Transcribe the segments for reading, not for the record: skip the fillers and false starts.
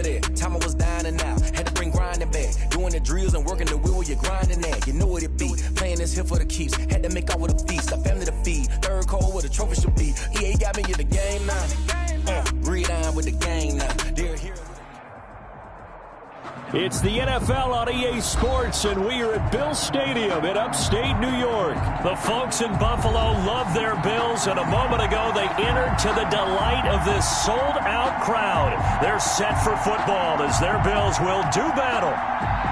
remember that time I was down and out. Had to bring grinding back. Doing the drills and working the wheel where you're grinding at. You know what it be. Playing this here for the keeps. Had to make out with a feast. Got family to feed. Third cold where the trophy should be. EA got me in the game now. Read on with the game now. Dear hero. It's the NFL on EA Sports, and we are at Bill Stadium in upstate New York. The folks in Buffalo love their Bills, and a moment ago they entered to the delight of this sold-out crowd. They're set for football as their Bills will do battle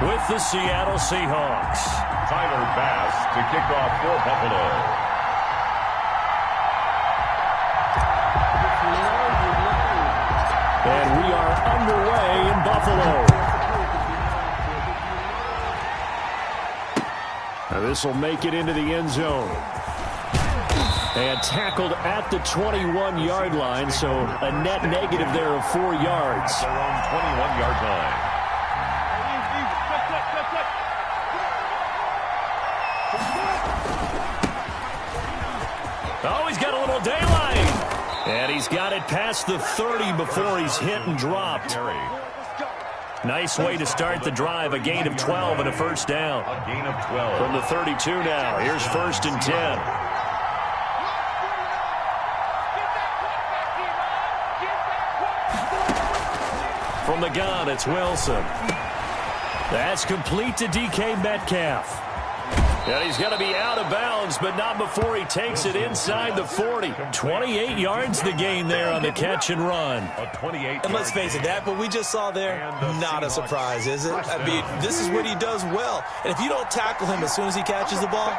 with the Seattle Seahawks. Tyler Bass to kick off for Buffalo. And we are underway in Buffalo. Now this will make it into the end zone. And tackled at the 21-yard line, so a net negative there of 4 yards. At their own 21-yard line. Oh, he's got a little daylight. And he's got it past the 30 before he's hit and dropped. Nice way to start the drive. A gain of 12 and a first down. A gain of 12. From the 32 now. Here's 1st and 10. From the gun, it's Wilson. That's complete to DK Metcalf. And he's going to be out of bounds, but not before he takes it inside the 40. 28 yards the gain there on the catch and run. And let's face it, that what we just saw there, not a surprise, is it? I mean, this is what he does well. And if you don't tackle him as soon as he catches the ball,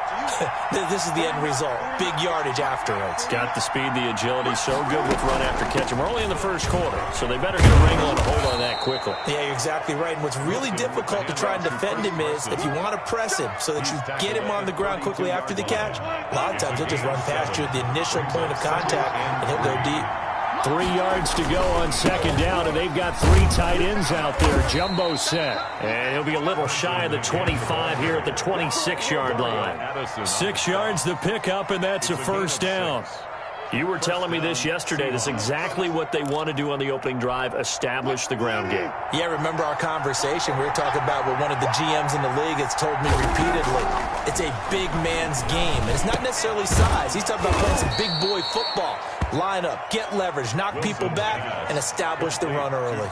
this is the end result. Big yardage afterwards. Got the speed, the agility, so good with run after catch. And we're only in the first quarter, so they better get a wrangle and a hold on that quickly. Yeah, you're exactly right. And what's really difficult to try and defend him is if you want to press him so that you get him on the ground quickly after the catch, a lot of times he'll just run past you at the initial point of contact, and he'll go deep. 3 yards to go on 2nd down, and they've got 3 tight ends out there. Jumbo set. And he'll be a little shy of the 25 here at the 26-yard line. 6 yards the pickup, and that's a first down. You were telling me this yesterday. This is exactly what they want to do on the opening drive, establish the ground game. Yeah, remember our conversation. We were talking about what one of the GMs in the league has told me repeatedly. It's a big man's game. And it's not necessarily size. He's talking about playing some big boy football. Line up, get leverage, knock people back, and establish the run early.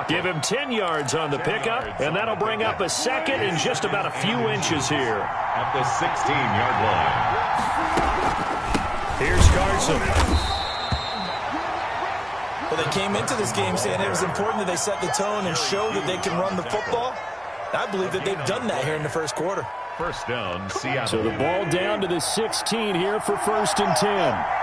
Give him 10 yards on the pickup, and that'll bring up a second in just about a few inches here. At the 16-yard line. Here's Carson. Well, they came into this game saying it was important that they set the tone and show that they can run the football. I believe that they've done that here in the first quarter. First down, Seattle. So the ball down to the 16 here for 1st and 10.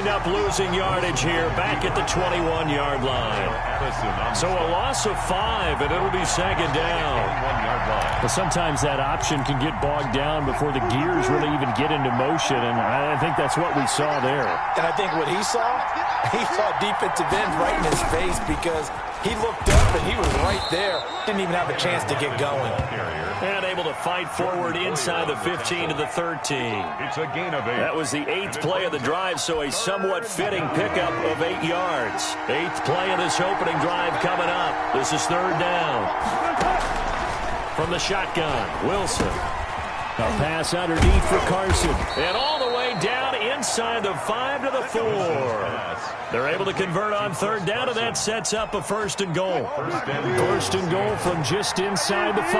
Up losing yardage here back at the 21-yard line. So a loss of 5, and it'll be 2nd down. But sometimes that option can get bogged down before the gears really even get into motion, and I think that's what we saw there. And I think what he saw defensive end right in his face, because he looked up and he was right there. Didn't even have a chance to get going. And able to fight forward inside the 15 to the 13. It's a gain of 8. That was the 8th play of the drive, so a somewhat fitting pickup of 8 yards. 8th play of this opening drive coming up. This is 3rd down. From the shotgun, Wilson. A pass underneath for Carson. And all the way down inside the 5 to the 4. They're able to convert on 3rd down, and that sets up a 1st and goal. 1st and goal from just inside the 5.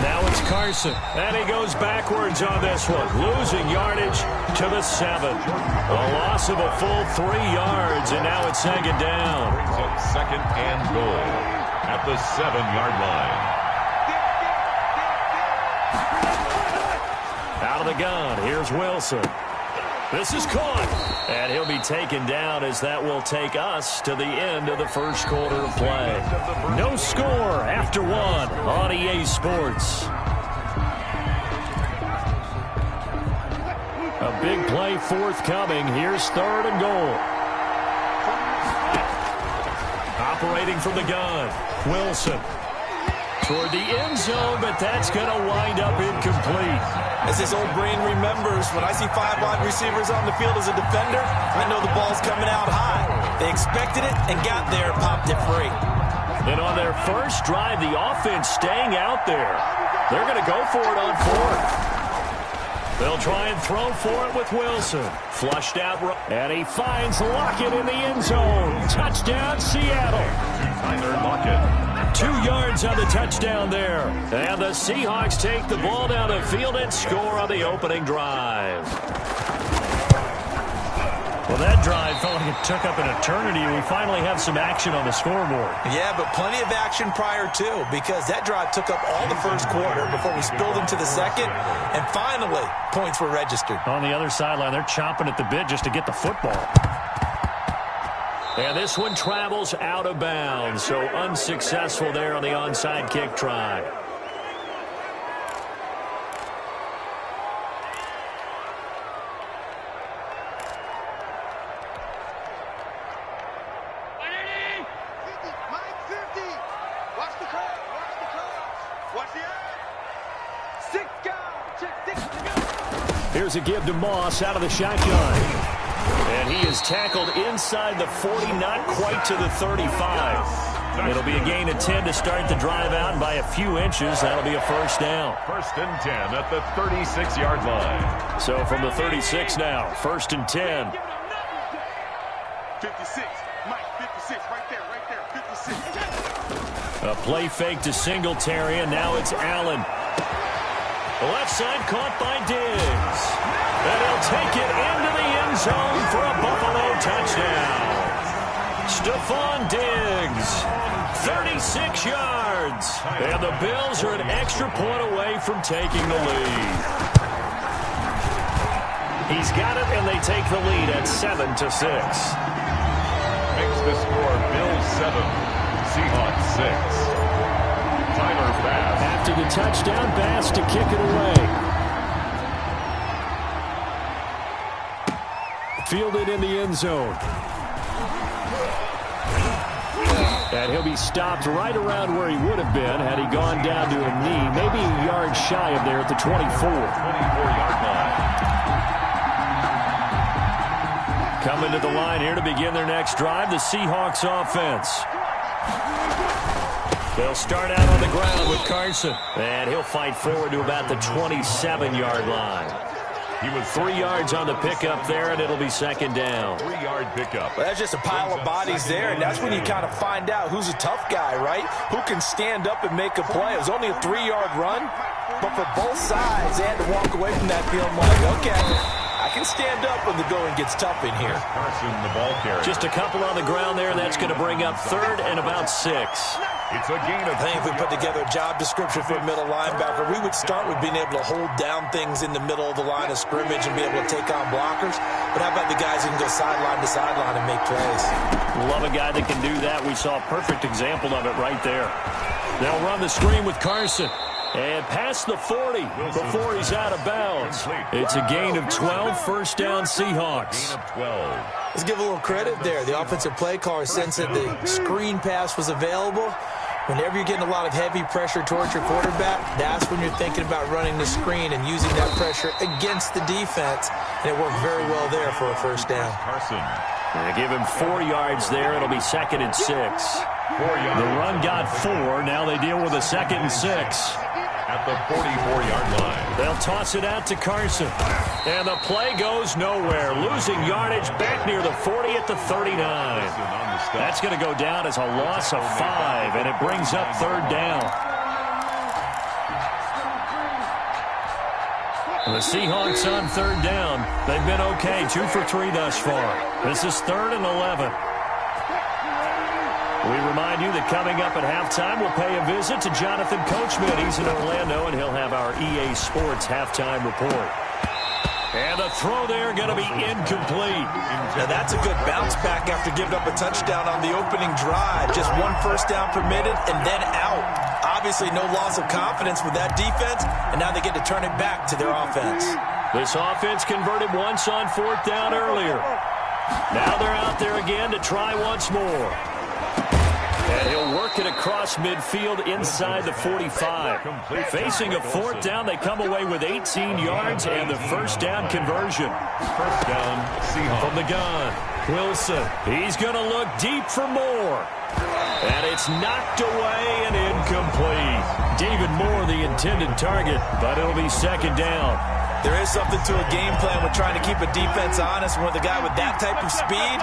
Now it's Carson, and he goes backwards on this one, losing yardage to the 7. A loss of a full 3 yards, and now it's 2nd down. Brings up 2nd and goal at the 7-yard line. Out of the gun, here's Wilson. This is caught, and he'll be taken down as that will take us to the end of the first quarter of play. No score after 1 on EA Sports. A big play forthcoming. Here's 3rd and goal. Operating from the gun, Wilson. toward the end zone, but that's going to wind up incomplete. As his old brain remembers, when I see 5 wide receivers on the field as a defender, I know the ball's coming out high. They expected it and got there and popped it free. Then on their first drive, the offense staying out there. They're going to go for it on 4th. They'll try and throw for it with Wilson. Flushed out, and he finds Lockett in the end zone. Touchdown, Seattle. Tyler Lockett. 2 yards on the touchdown there. And the Seahawks take the ball down the field and score on the opening drive. Well, that drive felt like it took up an eternity. We finally have some action on the scoreboard. Yeah, but plenty of action prior to, because that drive took up all the first quarter before we spilled into the second, and finally, points were registered. On the other sideline, they're chomping at the bit just to get the football. And this one travels out of bounds, so unsuccessful there on the onside kick try. Here's a give to Moss out of the shotgun. And he is tackled inside the 40, not quite to the 35. It'll be a gain of 10 to start the drive out, and by a few inches, that'll be a first down. 1st and 10 at the 36-yard line. So from the 36 now, 1st and 10. 56, Mike, 56, right there, 56. A play fake to Singletary, and now it's Allen. The left side caught by Diggs. And he'll take it into the end zone for a Buffalo touchdown. Stephon Diggs, 36 yards. And the Bills are an extra point away from taking the lead. He's got it, and they take the lead at 7-6. Makes the score Bills 7, Seahawks 6. Tyler Bass. After the touchdown, Bass to kick it away. Fielded in the end zone. And he'll be stopped right around where he would have been had he gone down to a knee, maybe a yard shy of there at the 24. 24-yard line. Coming to the line here to begin their next drive, the Seahawks offense. They'll start out on the ground with Carson. And he'll fight forward to about the 27-yard line. He was 3 yards on the pickup there, and it'll be 2nd down. 3-yard pickup. Well, that's just a pile of bodies there, and that's when you kind of find out who's a tough guy, right? Who can stand up and make a play. It was only a 3-yard run, but for both sides, they had to walk away from that feeling like, okay, I can stand up when the going gets tough in here. Carson, the ball carrier. Just a couple on the ground there, and that's going to bring up 3rd and about 6. It's a gain of I think if we put together a job description for a middle linebacker, we would start with being able to hold down things in the middle of the line of scrimmage and be able to take on blockers. But how about the guys who can go sideline to sideline and make plays? Love a guy that can do that. We saw a perfect example of it right there. They'll run the screen with Carson. And past the 40 before he's out of bounds. It's a gain of 12, 1st down Seahawks. gain of 12. Let's give a little credit there. The offensive play caller sensed that the screen pass was available. Whenever you're getting a lot of heavy pressure towards your quarterback, that's when you're thinking about running the screen and using that pressure against the defense. And it worked very well there for a 1st down. Carson. They give him 4 yards there. It'll be 2nd and 6. 4 yards. The run got 4. Now they deal with a 2nd and 6. At the 44-yard line. They'll toss it out to Carson. And the play goes nowhere. Losing yardage back near the 40 at the 39. That's going to go down as a loss of 5, and it brings up 3rd down. The Seahawks on 3rd down. They've been okay, 2 for 3 thus far. This is 3rd and 11. We remind you that coming up at halftime, we'll pay a visit to Jonathan Coachman. He's in Orlando, and he'll have our EA Sports halftime report. And the throw there going to be incomplete. Now that's a good bounce back after giving up a touchdown on the opening drive. Just 1 1st down permitted and then out. Obviously no loss of confidence with that defense, and now they get to turn it back to their offense. This offense converted once on 4th down earlier. Now they're out there again to try once more. And he'll work it across midfield inside the 45. Facing a fourth down, they come away with 18 yards and the first down conversion. First down, Seahawks. From the gun, Wilson. He's going to look deep for more. And it's knocked away and incomplete. David Moore, the intended target, but it'll be second down. There is something to a game plan with trying to keep a defense honest. When with a guy with that type of speed,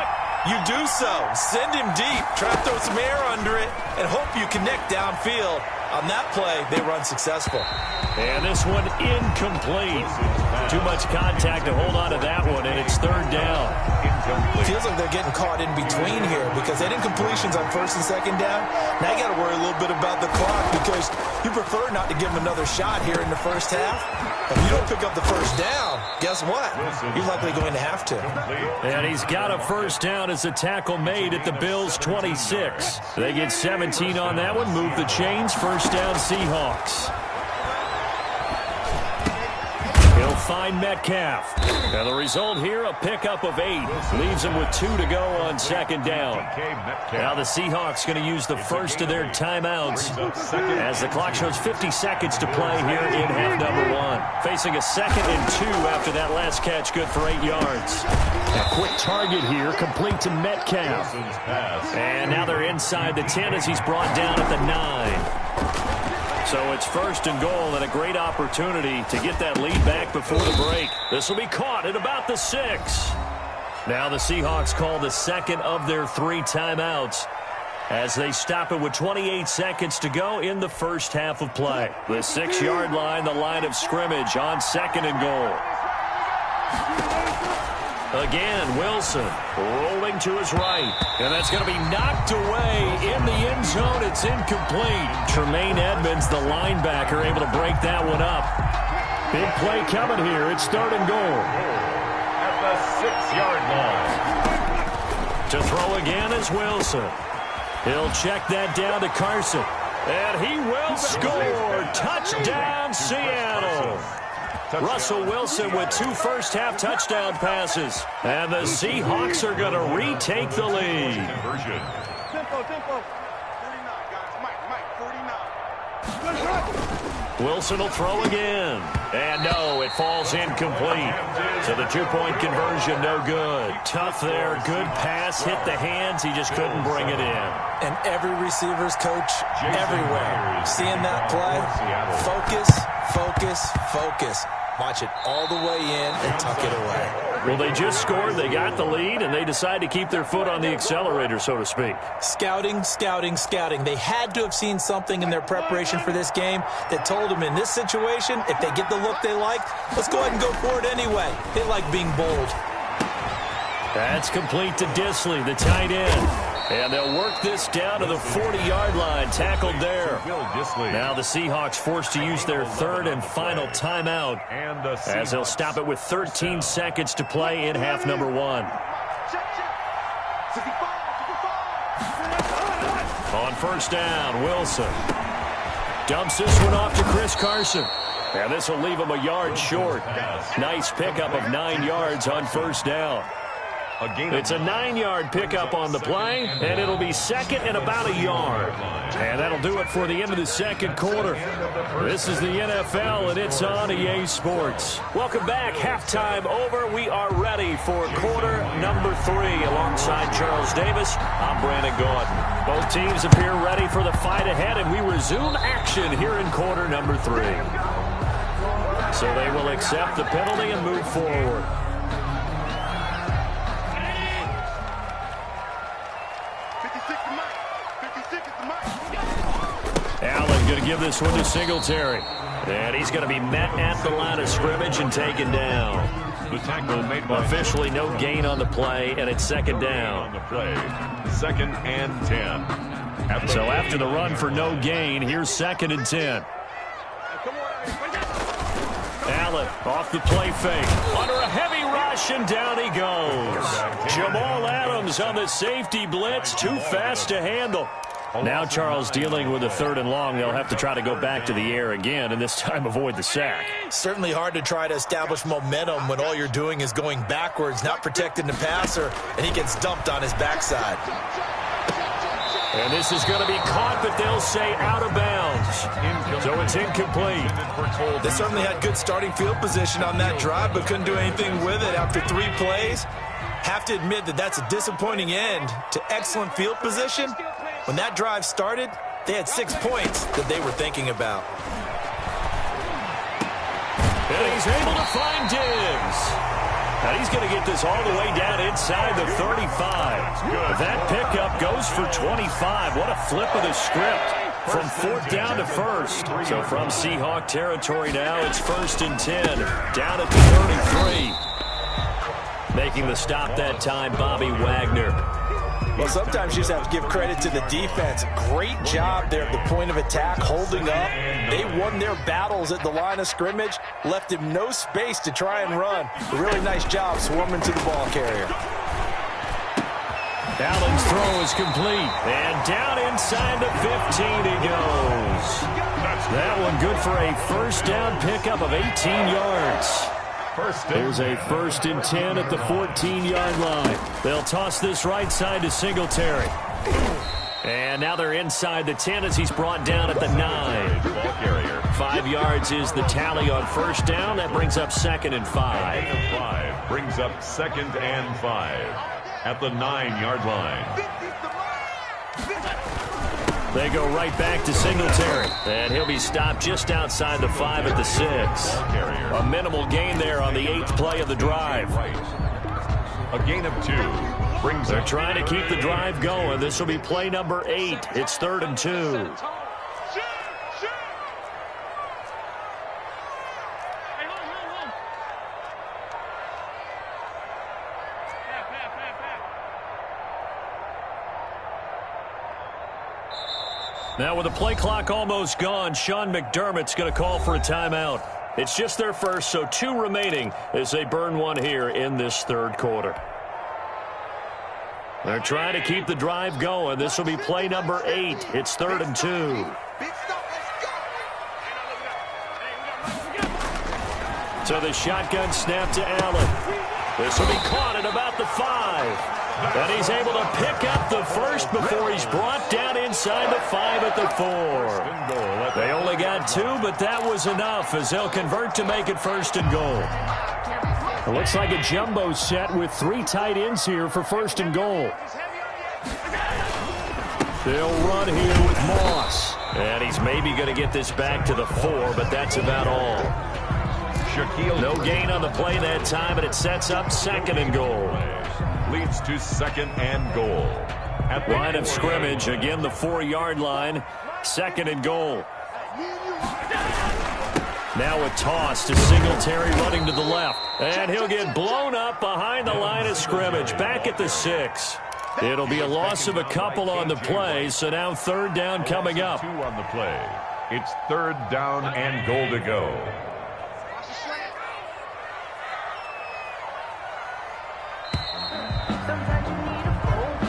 you do so. Send him deep, try to throw some air under it, and hope you connect downfield. On that play, they run successful. And this one incomplete. Too much contact to hold on to that one, and it's third down. Feels like they're getting caught in between here because they didn't completions on first and second down. Now you got to worry a little bit about the clock because you prefer not to give them another shot here in the first half. If you don't pick up the first down, guess what? You're likely going to have to. And he's got a first down as the tackle made at the Bills' 26. They get 17 on that one, move the chains, first down Seahawks. He'll find Metcalf. And the result here, a pickup of 8. Leaves him with 2 to go on second down. Now the Seahawks going to use the first of their timeouts as the clock shows 50 seconds to play here in half number 1. Facing a 2nd and 2 after that last catch, good for 8 yards. A quick target here, complete to Metcalf. And now they're inside the 10 as he's brought down at the 9. So it's first and goal and a great opportunity to get that lead back before the break. This will be caught at about the 6. Now the Seahawks call the second of their 3 timeouts as they stop it with 28 seconds to go in the first half of play. The 6-yard line, the line of scrimmage on second and goal. Again, Wilson rolling to his right. And that's going to be knocked away in the end zone. It's incomplete. Tremaine Edmonds, the linebacker, able to break that one up. Big play coming here. It's third and goal. At the 6-yard line. To throw again is Wilson. He'll check that down to Carson. And he will score. Touchdown, Seattle. Russell Wilson with 2 first-half touchdown passes. And the Seahawks are going to retake the lead. Tempo. 49, guys. Mike, 49. Wilson will throw again. And no, it falls incomplete. So the 2-point conversion, no good. Tough there. Good pass. Hit the hands. He just couldn't bring it in. And every receiver's coach everywhere. Seeing that play, focus. Watch it all the way in and tuck it away. Well, they just scored. They got the lead, and they decide to keep their foot on the accelerator, so to speak. Scouting. They had to have seen something in their preparation for this game that told them in this situation, if they get the look they like, let's go ahead and go for it anyway. They like being bold. That's complete to Disley, the tight end. And they'll work this down to the 40-yard line, tackled there. Now the Seahawks forced to use their 3rd and final timeout as they'll stop it with 13 seconds to play in half number 1. On first down, Wilson dumps this one off to Chris Carson. And this will leave him a yard short. Nice pickup of 9 yards on first down. It's a 9-yard pickup on the play, and it'll be second and about a yard. And that'll do it for the end of the second quarter. This is the NFL, and it's on EA Sports. Welcome back. Halftime over. We are ready for quarter number 3. Alongside Charles Davis, I'm Brandon Gordon. Both teams appear ready for the fight ahead, and we resume action here in quarter number 3. So they will accept the penalty and move forward. Allen going to give this one to Singletary. And he's going to be met at the line of scrimmage and taken down. The tackle made by officially no gain on the play, and it's second down. On the play, 2nd and 10. So after the run for no gain, here's 2nd and 10. Allen off the play fake. Under a heavy rush, and down he goes. Jamal Adams on the safety blitz. Too fast to handle. Now Charles dealing with a 3rd and long. They'll have to try to go back to the air again, and this time avoid the sack. Certainly hard to try to establish momentum when all you're doing is going backwards, not protecting the passer, and he gets dumped on his backside. And this is going to be caught, but they'll say out of bounds. So it's incomplete. They certainly had good starting field position on that drive, but couldn't do anything with it after 3 plays. Have to admit that that's a disappointing end to excellent field position. When that drive started, they had 6 points that they were thinking about. And he's able to find Diggs. And he's going to get this all the way down inside the 35. That pickup goes for 25. What a flip of the script from 4th down to 1st. So from Seahawk territory now, it's 1st and 10. Down at the 33. Making the stop that time, Bobby Wagner. Well, sometimes you just have to give credit to the defense. Great job there at the point of attack, holding up. They won their battles at the line of scrimmage, left him no space to try and run. A really nice job swarming to the ball carrier. Allen's throw is complete. And down inside the 15 he goes. That one good for a 1st down pickup of 18 yards. There's a 1st and 10 at the 14-yard line. They'll toss this right side to Singletary. And now they're inside the 10 as he's brought down at the 9. 5 yards is the tally on 1st down. That brings up 2nd and 5. Brings up 2nd and 5 at the 9-yard line. They go right back to Singletary. And he'll be stopped just outside the 5 at the 6. A minimal gain there on the 8th play of the drive. A gain of 2. They're trying to keep the drive going. This will be play number 8. It's 3rd and 2. Now with the play clock almost gone, Sean McDermott's going to call for a timeout. It's just their first, so 2 remaining as they burn one here in this 3rd quarter. They're trying to keep the drive going. This will be play number 8. It's 3rd and 2. So the shotgun snap to Allen. This will be caught at about the 5. And he's able to pick up the 1st before he's brought down inside the 5 at the 4. They only got 2, but that was enough as they'll convert to make it 1st and goal. It looks like a jumbo set with 3 tight ends here for 1st and goal. They'll run here with Moss. And he's maybe going to get this back to the 4, but that's about all. No gain on the play that time, and it sets up 2nd and goal. Leads to 2nd and goal. At the line of scrimmage, again the 4-yard line, 2nd and goal. Now a toss to Singletary running to the left. And he'll get blown up behind the line of scrimmage, back at the 6. It'll be a loss of a couple on the play, so now 3rd down coming up. 2 on the play. It's 3rd down and goal to go.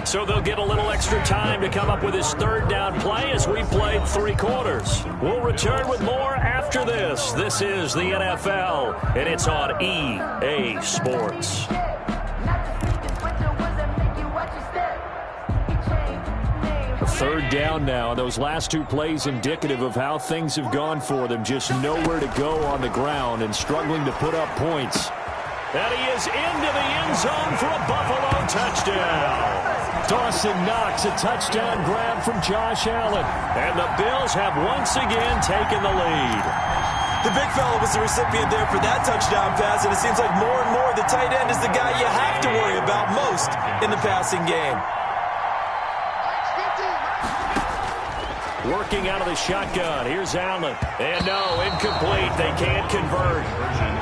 So they'll get a little extra time to come up with his 3rd down play as we played 3 quarters. We'll return with more after this. This is the NFL, and it's on EA Sports. 3rd down now. Those last 2 plays indicative of how things have gone for them. Just nowhere to go on the ground and struggling to put up points. And he is into the end zone for a Buffalo touchdown. Dawson Knox, a touchdown grab from Josh Allen. And the Bills have once again taken the lead. The big fella was the recipient there for that touchdown pass, and it seems like more and more the tight end is the guy you have to worry about most in the passing game. Working out of the shotgun. Here's Allen. And no, incomplete. They can't convert.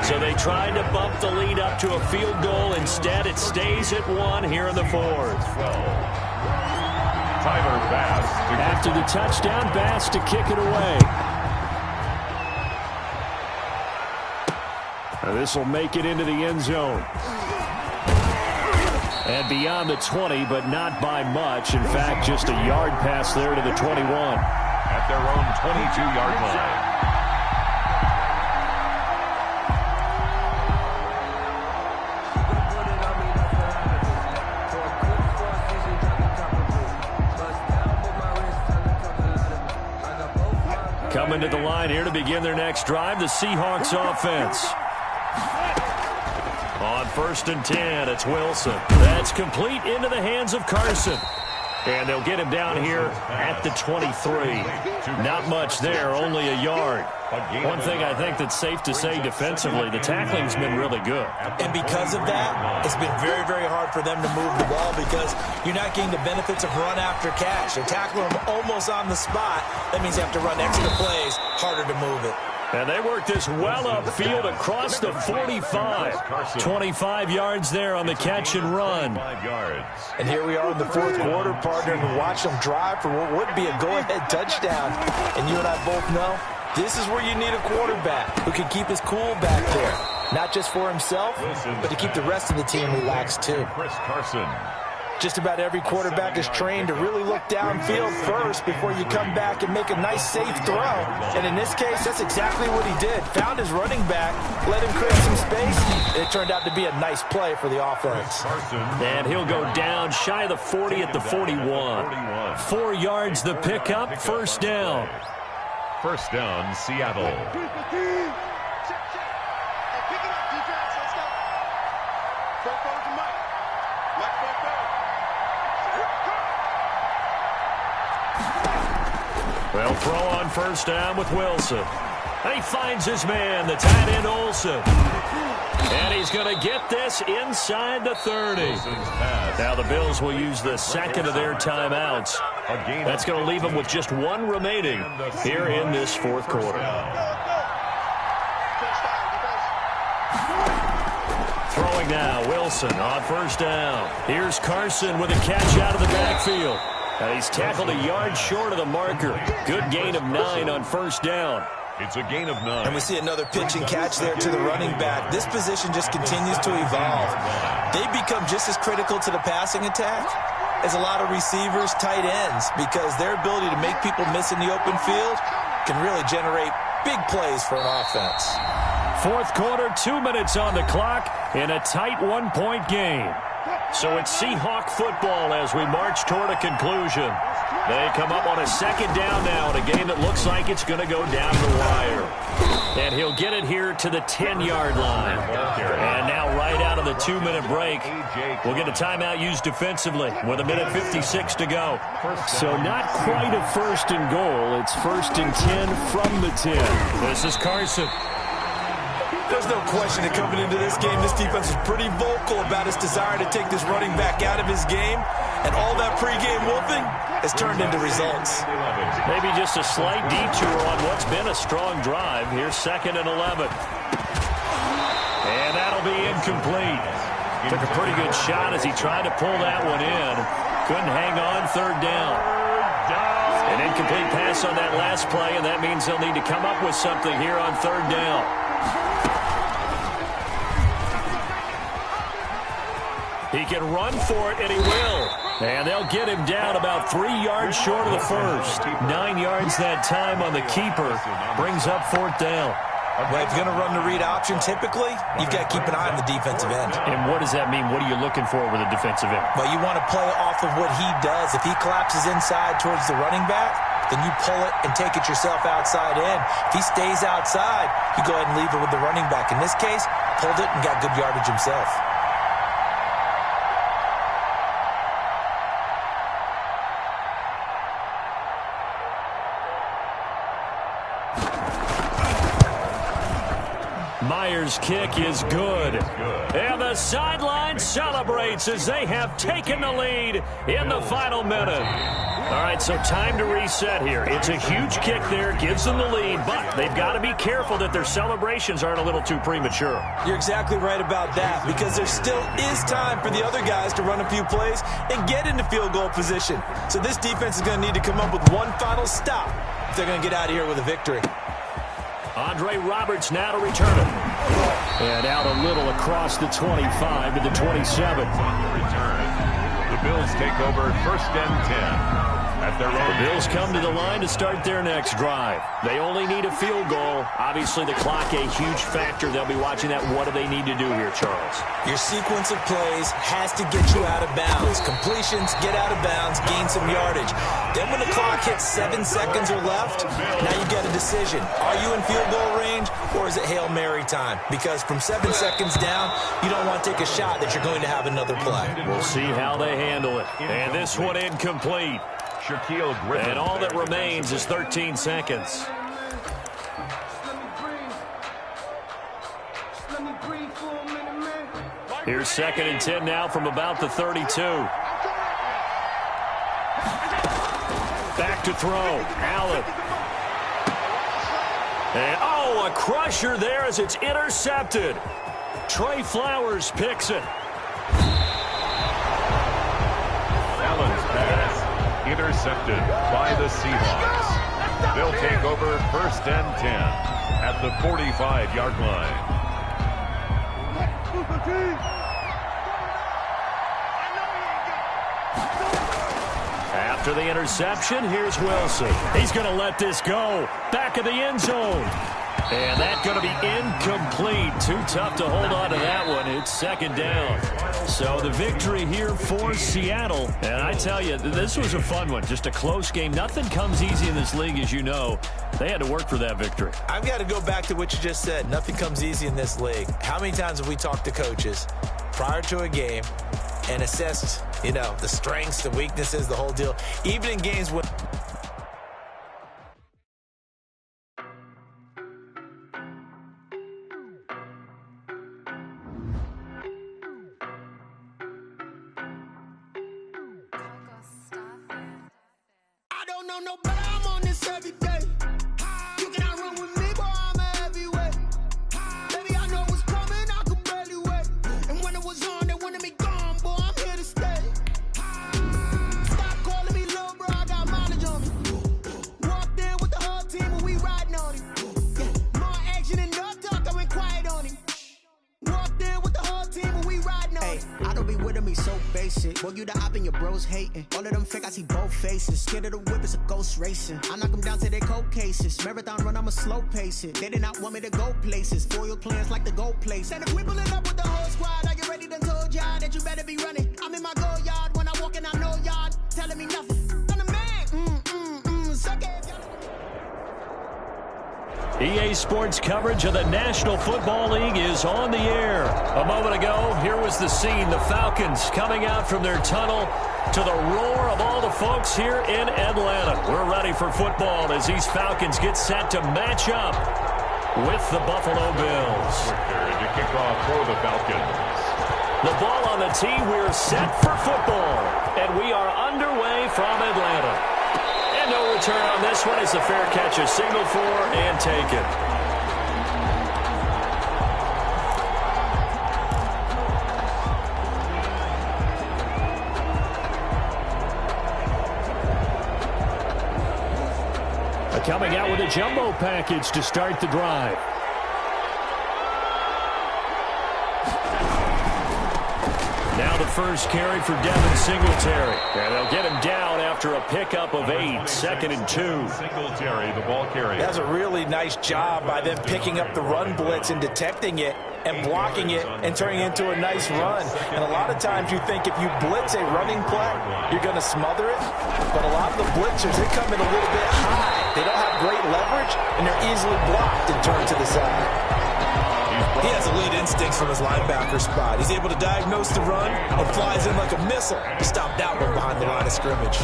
So they tried to bump the lead up to a field goal. Instead, it stays at 1 here in the 4th. Tyler Bass. After the touchdown, Bass to kick it away. This will make it into the end zone. And beyond the 20, but not by much. In fact, just a yard pass there to the 21. At their own 22-yard line. line here to begin their next drive, the Seahawks offense. On 1st and 10, it's Wilson. That's complete into the hands of Carson. And they'll get him down here at the 23. Not much there, only a yard. One thing I think that's safe to say defensively, the tackling's been really good. And because of that, it's been very, very hard for them to move the ball because you're not getting the benefits of run after catch. They're tackling them almost on the spot. That means you have to run extra plays, harder to move it. And they work this well upfield across the 45. 25 yards there on the catch and run. And here we are in the fourth quarter, partner, and watch them drive for what would be a go-ahead touchdown. And you and I both know this is where you need a quarterback who can keep his cool back there. Not just for himself, but to keep the rest of the team relaxed too. Just about every quarterback is trained to really look downfield first before you come back and make a nice, safe throw. And in this case, that's exactly what he did. Found his running back, let him create some space, and it turned out to be a nice play for the offense. And he'll go down shy of the 40 at the 41. 4 yards the pickup, 1st down. 1st down, Seattle. Well, throw on 1st down with Wilson. And he finds his man, the tight end Olsen. And he's going to get this inside the 30. Now the Bills will use the second of their timeouts. That's going to leave them with just 1 remaining here in this 4th quarter. Throwing now, Wilson on 1st down. Here's Carson with a catch out of the backfield. And he's tackled a yard short of the marker. Good gain of 9 on 1st down. It's a gain of 9. And we see another pitch and catch there to the running back. This position just continues to evolve. They become just as critical to the passing attack as a lot of receivers, tight ends, because their ability to make people miss in the open field can really generate big plays for an offense. 4th quarter, 2 minutes on the clock in a tight 1-point game. So it's Seahawk football as we march toward a conclusion. They come up on a 2nd down now in a game that looks like it's going to go down the wire. And he'll get it here to the 10-yard line. And now right out of the 2-minute break, we'll get a timeout used defensively with 1:56 to go. So not quite a 1st and goal. It's 1st and 10 from the 10. This is Carson. There's no question that coming into this game, this defense is pretty vocal about its desire to take this running back out of his game. And all that pregame whooping has turned into results. Maybe just a slight detour on what's been a strong drive. Here's 2nd and 11. And that'll be incomplete. Took a pretty good shot as he tried to pull that one in. Couldn't hang on 3rd down. An incomplete pass on that last play, and that means they'll need to come up with something here on 3rd down. He can run for it, and he will. And they'll get him down about 3 yards short of the 1st. 9 yards that time on the keeper. Brings up 4th down. Well, if you're going to run the read option, typically, you've got to keep an eye on the defensive end. And what does that mean? What are you looking for with a defensive end? Well, you want to play off of what he does. If he collapses inside towards the running back, then you pull it and take it yourself outside in. If he stays outside, you go ahead and leave it with the running back. In this case, pulled it and got good yardage himself. Myers' kick is good. And the sideline celebrates as they have taken the lead in the final minute. All right, so time to reset here. It's a huge kick there, gives them the lead, but they've got to be careful that their celebrations aren't a little too premature. You're exactly right about that, because there still is time for the other guys to run a few plays and get into field goal position. So this defense is going to need to come up with one final stop if they're going to get out of here with a victory. Andre Roberts now to return it. And out a little across the 25 to the 27. The Bills take over 1st and 10. at their own. The Bills come to the line to start their next drive. They only need a field goal. Obviously, the clock a huge factor. They'll be watching that. What do they need to do here, Charles? Your sequence of plays has to get you out of bounds. Completions, get out of bounds, gain some yardage. Then when the clock hits 7 seconds or left, now you get a decision. Are you in field goal range, or is it Hail Mary time? Because from 7 seconds down, you don't want to take a shot that you're going to have another play. We'll see how they handle it. And this one incomplete. Shaquille Griffin. And all that remains is 13 seconds. Here's 2nd and 10 now from about the 32. Back to throw. Allen. And, oh, a crusher there as it's intercepted. Trey Flowers picks it. Allen's pass intercepted by the Seahawks. They'll take over 1st and 10 at the 45-yard line. After the interception, here's Wilson. He's going to let this go. Back of the end zone. And that's going to be incomplete. Too tough to hold on to that one. It's 2nd down. So the victory here for Seattle. And I tell you, this was a fun one. Just a close game. Nothing comes easy in this league, as you know. They had to work for that victory. I've got to go back to what you just said. Nothing comes easy in this league. How many times have we talked to coaches prior to a game and assessed, the strengths, the weaknesses, the whole deal? Even in games when... Racing. I knock them down to their cold cases. Marathon run, I'm a slow pace it. They did not want me to go places. Foil plans like the gold place. And if we pulling up with the whole squad, I get ready to told y'all that you better be running. I'm in my go yard when I walk in, I know y'all telling me nothing. I'm the man. Suck it. EA Sports coverage of the National Football League is on the air. A moment ago, here was the scene. The Falcons coming out from their tunnel to the roar of all the folks here in Atlanta. We're ready for football as these Falcons get set to match up with the Buffalo Bills. To kick off for the Falcons. The ball on the tee. We're set for football. And we are underway from Atlanta. And no return on this one. It's a fair catch, a signal for and take it. Coming out with a jumbo package to start the drive. Now the first carry for Devin Singletary. And they'll get him down after a pickup of 8, 2nd and 2. Singletary, the ball carrier. That's a really nice job by them picking up the run blitz and detecting it and blocking it and turning it into a nice run. And a lot of times you think if you blitz a running play, you're going to smother it. But a lot of the blitzers, they come in a little bit high. They don't have great leverage, and they're easily blocked and turned to the side. He has elite instincts from his linebacker spot. He's able to diagnose the run and flies in like a missile to stop that one behind the line of scrimmage.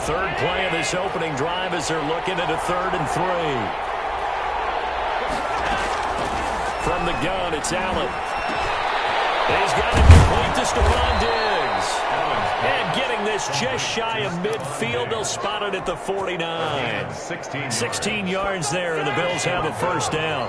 Third play of this opening drive as they're looking at a 3rd and 3. From the gun, it's Allen. He's got it complete to Stephon Diggs. And getting this just shy of midfield. They'll spot it at the 49. 16 yards there, and the Bills have a 1st down.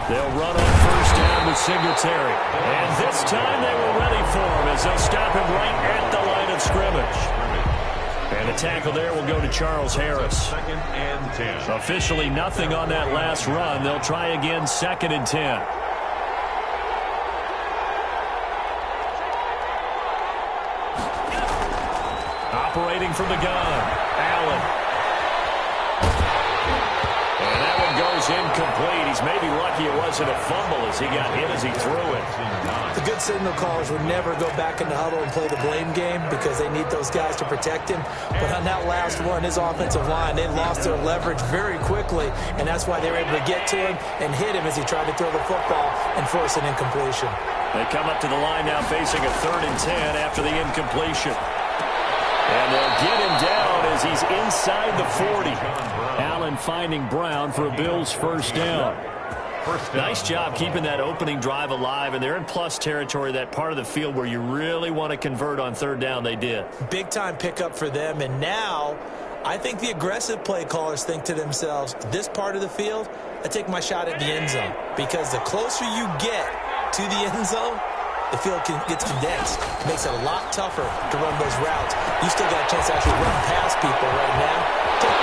They'll run on 1st down with Singletary. And this time they were ready for him as they'll stop him right at the line of scrimmage. And the tackle there will go to Charles Harris. 2nd and 10. Officially nothing on that last run. They'll try again 2nd and 10. Operating from the gun, Allen. And that one goes incomplete. He's maybe lucky it wasn't a fumble as he got hit as he threw it. The good signal callers would never go back in the huddle and play the blame game because they need those guys to protect him. But on that last one, his offensive line, they lost their leverage very quickly, and that's why they were able to get to him and hit him as he tried to throw the football and force an incompletion. They come up to the line now facing a 3rd and 10 after the incompletion. And they'll get him down as he's inside the 40. Allen finding Brown for a Bills first down. Nice job keeping that opening drive alive, and they're in plus territory, that part of the field where you really want to convert on 3rd down. They did. Big-time pickup for them, and now I think the aggressive play callers think to themselves, this part of the field, I take my shot at the end zone, because the closer you get to the end zone, the field gets condensed. It makes it a lot tougher to run those routes. You still got a chance to actually run past people right now.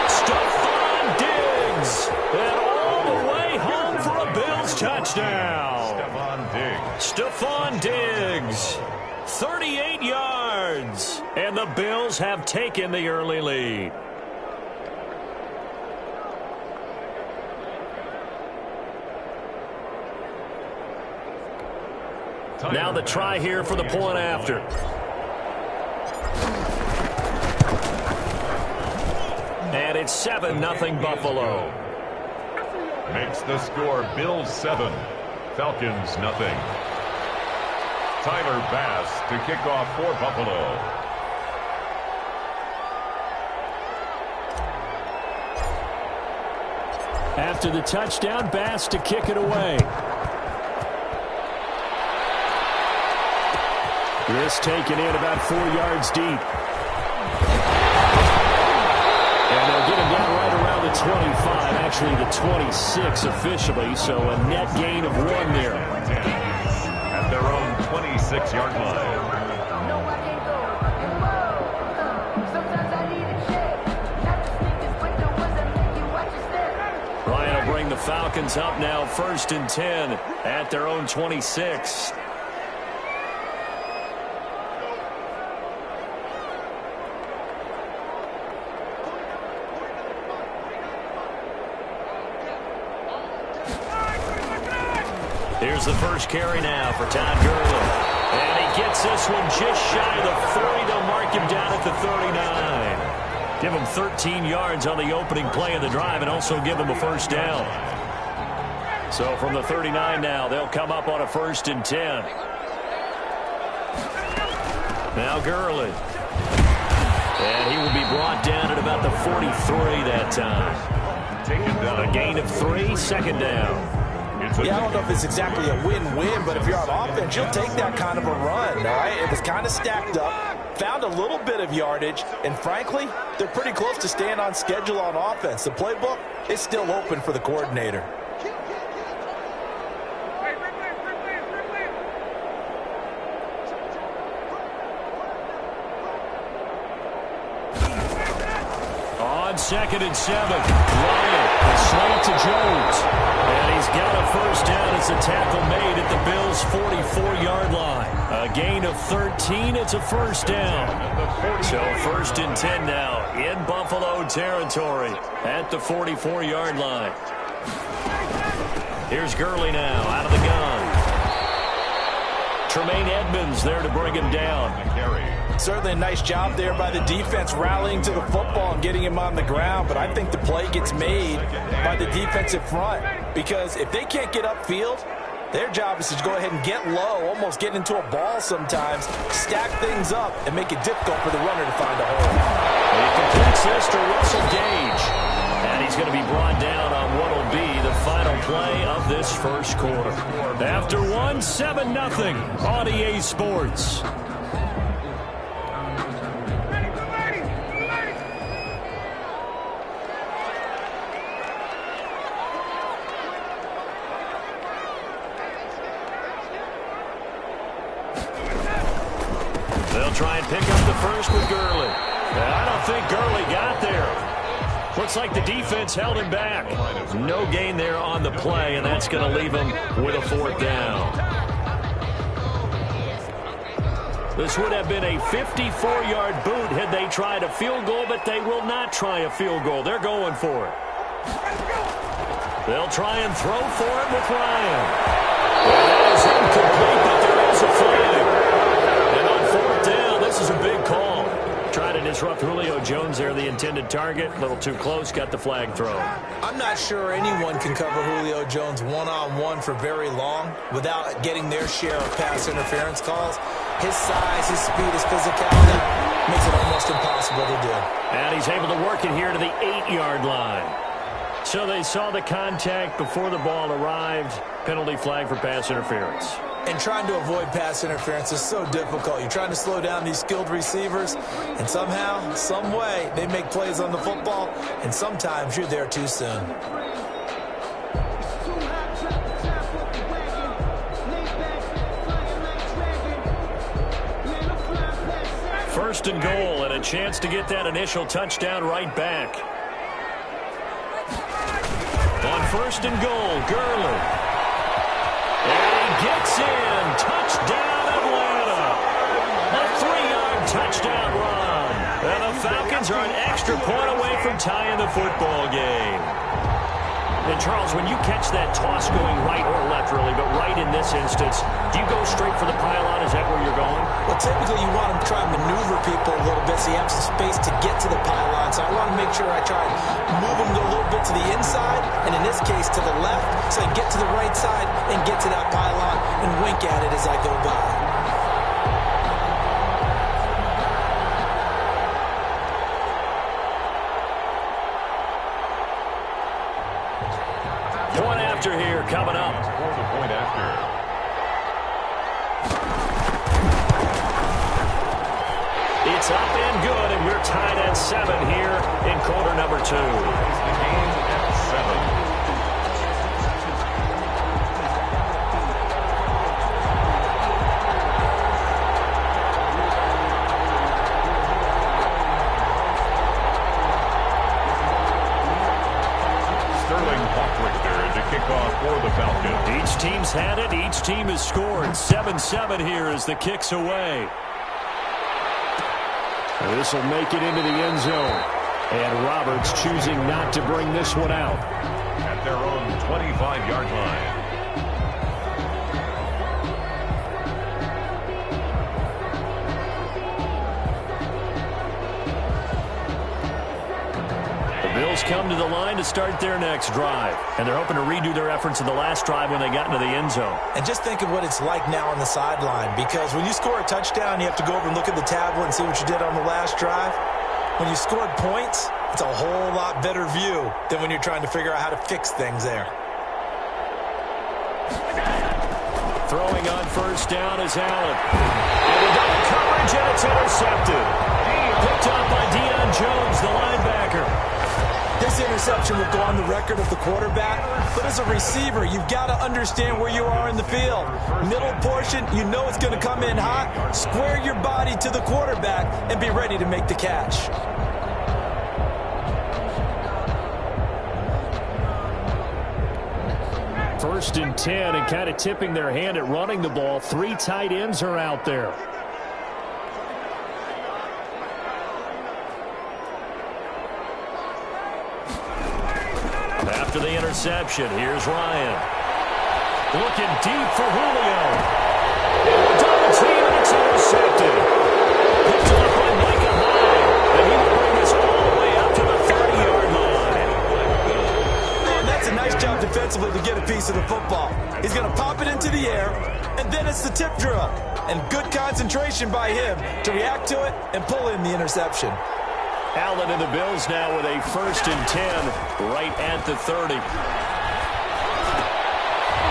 Stephon Diggs! And all the way home for a Bills touchdown. Stephon Diggs. 38 yards. And the Bills have taken the early lead. Now the try here for the point after. And it's 7-0 Buffalo. Makes the score Bills 7, Falcons nothing. Tyler Bass to kick off for Buffalo. After the touchdown, Bass to kick it away. This taken in about 4 yards deep. And they'll get him down right around the 25, actually the 26 officially, so a net gain of 1 there. At their own 26-yard line. Ryan will bring the Falcons up now 1st and 10 at their own 26. Here's the first carry now for Todd Gurley. And he gets this one just shy of the 40. They'll mark him down at the 39. Give him 13 yards on the opening play of the drive and also give him a first down. So from the 39 now, they'll come up on a 1st and 10. Now Gurley. And he will be brought down at about the 43 that time. A gain of 3, 2nd down. Yeah, I don't know if it's exactly a win-win, but if you're on offense, you'll take that kind of a run, all right? It was kind of stacked up, found a little bit of yardage, and frankly, they're pretty close to staying on schedule on offense. The playbook is still open for the coordinator. On 2nd and 7, Ryan, a slant to Jones. And he's got a first down as a tackle made at the Bills' 44-yard line. A gain of 13, it's a first down. So 1st and 10 now in Buffalo territory at the 44-yard line. Here's Gurley now out of the gun. Tremaine Edmonds there to bring him down. Certainly a nice job there by the defense rallying to the football and getting him on the ground, but I think the play gets made by the defensive front because if they can't get upfield, their job is to go ahead and get low, almost get into a ball sometimes, stack things up, and make it difficult for the runner to find a hole. He completes this to Russell Gage, and he's going to be brought down on what will be the final play of this first quarter. After 7-0 on EA Sports. try and pick up the first with Gurley. I don't think Gurley got there. Looks like the defense held him back. No gain there on the play, and that's going to leave him with a 4th down. This would have been a 54-yard boot had they tried a field goal, but they will not try a field goal. They're going for it. They'll try and throw for it with Ryan. That is incomplete, but there is a flag. And on 4th down, this is a big call. Trying to disrupt Julio Jones there, the intended target. A little too close, got the flag thrown. I'm not sure anyone can cover Julio Jones one-on-one for very long without getting their share of pass interference calls. His size, his speed, his physicality makes it almost impossible to do. And he's able to work it here to the 8-yard line. So they saw the contact before the ball arrived. Penalty flag for pass interference. And trying to avoid pass interference is so difficult. You're trying to slow down these skilled receivers, and somehow, some way, they make plays on the football, and sometimes you're there too soon. First and goal, and a chance to get that initial touchdown right back. On first and goal, Gurley. And he gets in. Touchdown, Atlanta. A 3-yard touchdown run. And the Falcons are an extra point away from tying the football game. And, Charles, when you catch that toss going right or left, really, but right in this instance, do you go straight for the pylon? Is that where you're going? Well, typically you want to try and maneuver people a little bit so you have some space to get to the pylon. So I want to make sure I try and move them a little bit to the inside, and in this case to the left, so I get to the right side and get to that pylon and wink at it as I go by. Here coming up. For the point after. It's up and good, and we're tied at 7 here in quarter number 2. The game at 7. For the Falcons. Each team's had it. Each team has scored. 7-7 here as the kick's away. This will make it into the end zone. And Roberts choosing not to bring this one out. At their own 25-yard line. Bills come to the line to start their next drive. And they're hoping to redo their efforts in the last drive when they got into the end zone. And just think of what it's like now on the sideline, because when you score a touchdown, you have to go over and look at the tablet and see what you did on the last drive. When you scored points, it's a whole lot better view than when you're trying to figure out how to fix things there. Throwing on first down is Allen. And a double coverage, and it's intercepted. Picked up by Deion Jones, the linebacker. This interception will go on the record of the quarterback, but as a receiver, you've got to understand where you are in the field. Middle portion, you know it's going to come in hot. Square your body to the quarterback and be ready to make the catch. First and 10, and kind of tipping their hand at running the ball. 3 tight ends are out there. After the interception, here's Ryan. Looking deep for Julio. Double team, and it's intercepted. Picked up by Micah Hyde. And he will bring us all the way up to the 30-yard line. And that's a nice job defensively to get a piece of the football. He's going to pop it into the air, and then it's the tip drill. And good concentration by him to react to it and pull in the interception. Allen and the Bills now with a first and 10 right at the 30.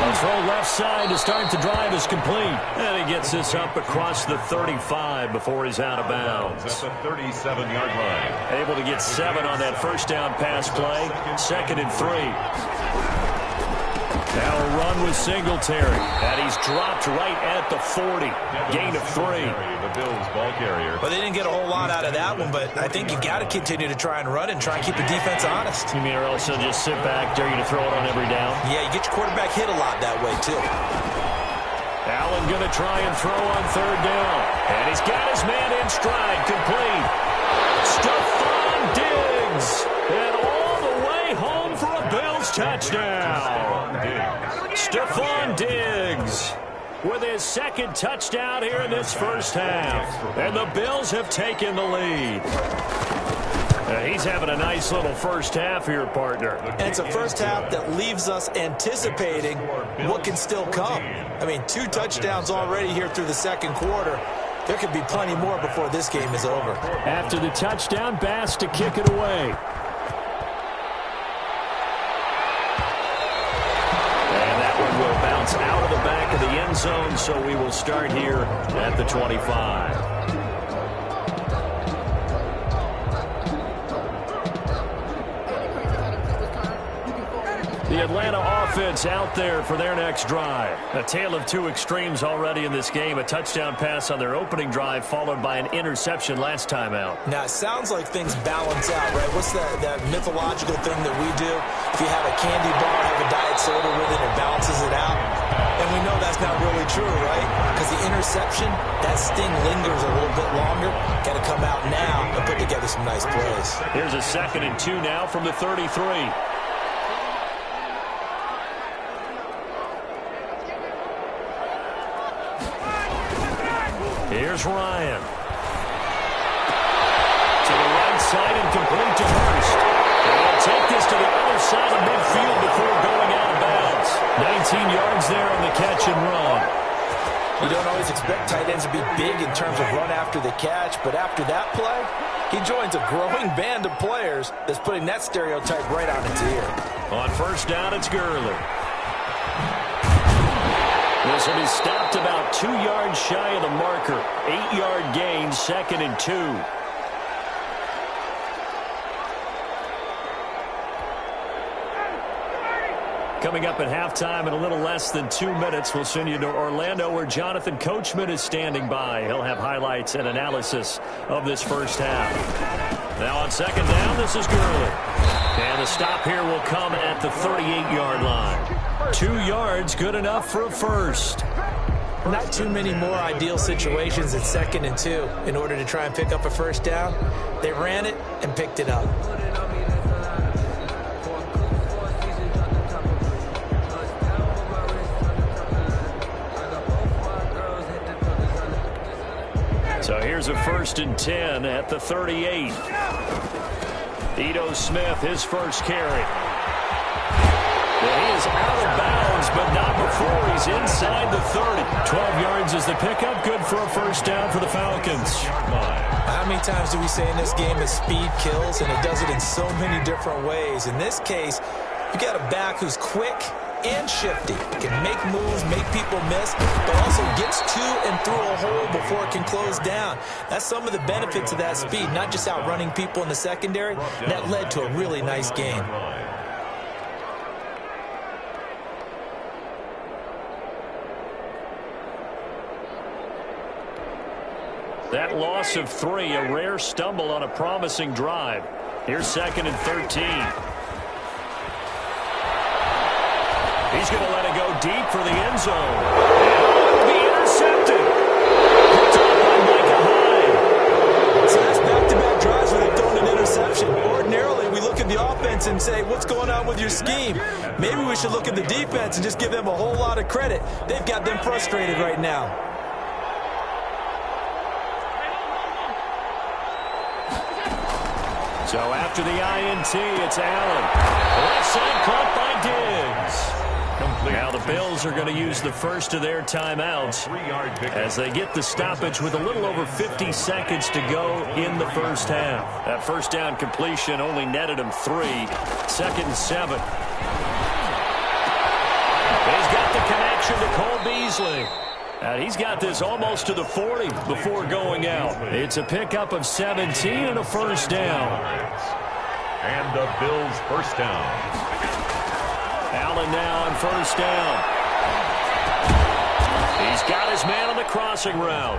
The throw left side to start the drive is complete. And he gets this up across the 35 before he's out of bounds. At the 37-yard line. Able to get 7 on that first down pass play. Second and 3. Now a run with Singletary. And he's dropped right at the 40. Gain of 3. The Bills ball carrier. Well, they didn't get a whole lot out of that one, but I think you got to continue to try and run and try and keep the defense honest. You mean or else they'll just sit back, dare you to throw it on every down? Yeah, you get your quarterback hit a lot that way, too. Allen going to try and throw on 3rd down. And he's got his man in stride, complete. Stephon Diggs. And all the way home for a Bills touchdown. Stephon Diggs with his 2nd touchdown here in this first half. And the Bills have taken the lead. He's having a nice little first half here, partner. And it's a first half that leaves us anticipating what can still come. I mean, 2 touchdowns already here through the 2nd quarter. There could be plenty more before this game is over. After the touchdown, Bass to kick it away. And that one will bounce out of the back of the end zone, so we will start here at the 25. The Atlanta offense out there for their next drive. A tale of 2 extremes already in this game. A touchdown pass on their opening drive, followed by an interception last time out. Now, it sounds like things balance out, right? What's that mythological thing that we do? If you have a candy bar, have a diet soda with it, it balances it out. And we know that's not really true, right? Because the interception, that sting lingers a little bit longer. Got to come out now and put together some nice plays. Here's a 2nd and 2 now from the 33. Here's Ryan. To the right side and complete to Hurst. And they'll take this to the other side of midfield before going out of bounds. 19 yards there on the catch and run. You don't always expect tight ends to be big in terms of run after the catch, but after that play, he joins a growing band of players that's putting that stereotype right on its ear. On 1st down, it's Gurley. This will be stopped about 2 yards shy of the marker. 8-yard gain, 2nd and 2. Coming up at halftime in a little less than 2 minutes, we'll send you to Orlando where Jonathan Coachman is standing by. He'll have highlights and analysis of this first half. Now on 2nd down, this is Gurley. And the stop here will come at the 38-yard line. 2 yards, good enough for a first. Not too many more ideal situations at 2nd and 2 in order to try and pick up a first down. They ran it and picked it up. So here's a 1st and 10 at the 38. Ito Smith, his first carry. And he is out of bounds, but not before he's inside the 30. 12 yards is the pickup. Good for a first down for the Falcons. How many times do we say in this game that speed kills, and it does it in so many different ways? In this case, you got a back who's quick and shifty. Can make moves, make people miss, but also gets to and through a hole before it can close down. That's some of the benefits of that speed, not just outrunning people in the secondary. That led to a really nice game. That loss of 3, a rare stumble on a promising drive. Here's 2nd and 13. He's going to let it go deep for the end zone. And it'll be intercepted. Picked up by Micah Hyde. So that's back-to-back drives where they've thrown an interception. Ordinarily, we look at the offense and say, what's going on with your scheme? Maybe we should look at the defense and just give them a whole lot of credit. They've got them frustrated right now. So after the INT, it's Allen. Left side caught by Diggs. Now the Bills are going to use the first of their timeouts as they get the stoppage with a little over 50 seconds to go in the first half. That first down completion only netted him 3. 2nd and 7. He's got the connection to Cole Beasley. And he's got this almost to the 40 before going out. It's a pickup of 17 and a first down. And the Bills' first down. Allen now on first down. He's got his man on the crossing route.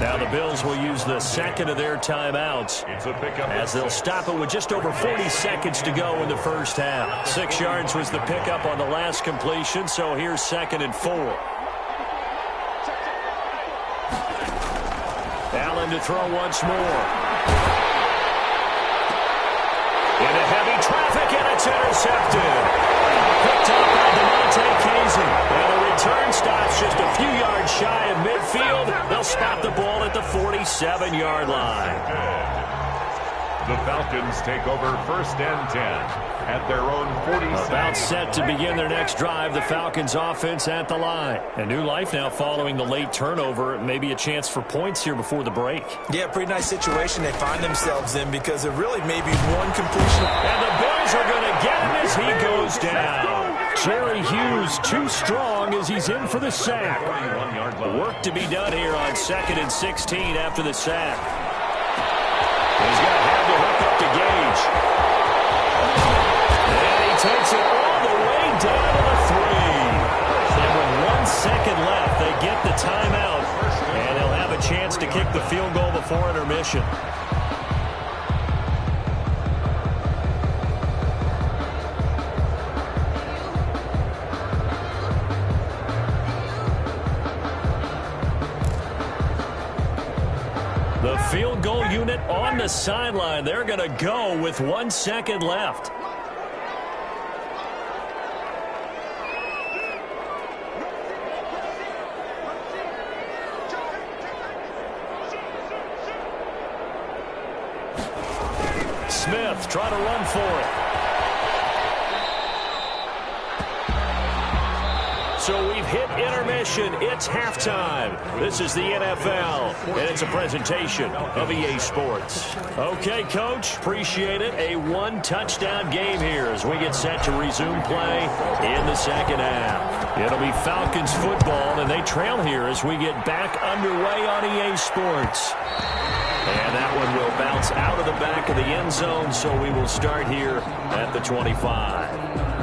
Now the Bills will use the second of their timeouts as they'll stop it with just over 40 seconds to go in the first half. 6 yards was the pickup on the last completion, so here's 2nd and 4. Allen to throw once more. Into heavy traffic, and it's intercepted. Picked up by DeMonte Casey. And the return stops just a few yards shy of midfield. They'll spot the ball at the 47-yard line. The Falcons take over 1st and 10 at their own 47. About set to begin their next drive. The Falcons offense at the line. A new life now following the late turnover. Maybe a chance for points here before the break. Yeah, pretty nice situation they find themselves in because it really may be one completion. And the Bills are going to get him as he goes down. Jerry Hughes too strong as he's in for the sack. Work to be done here on 2nd and 16 after the sack. He's going to have to hook up to Gage. And he takes it all the way down to the 3. And with 1 second left, they get the timeout. And they'll have a chance to kick the field goal before intermission. The field goal unit on the sideline. They're going to go with 1 second left. Smith trying to run for it. So we've hit intermission. It's halftime. This is the NFL, and it's a presentation of EA Sports. Okay, Coach, appreciate it. A 1-touchdown game here as we get set to resume play in the second half. It'll be Falcons football, and they trail here as we get back underway on EA Sports. And that one will bounce out of the back of the end zone, so we will start here at the 25.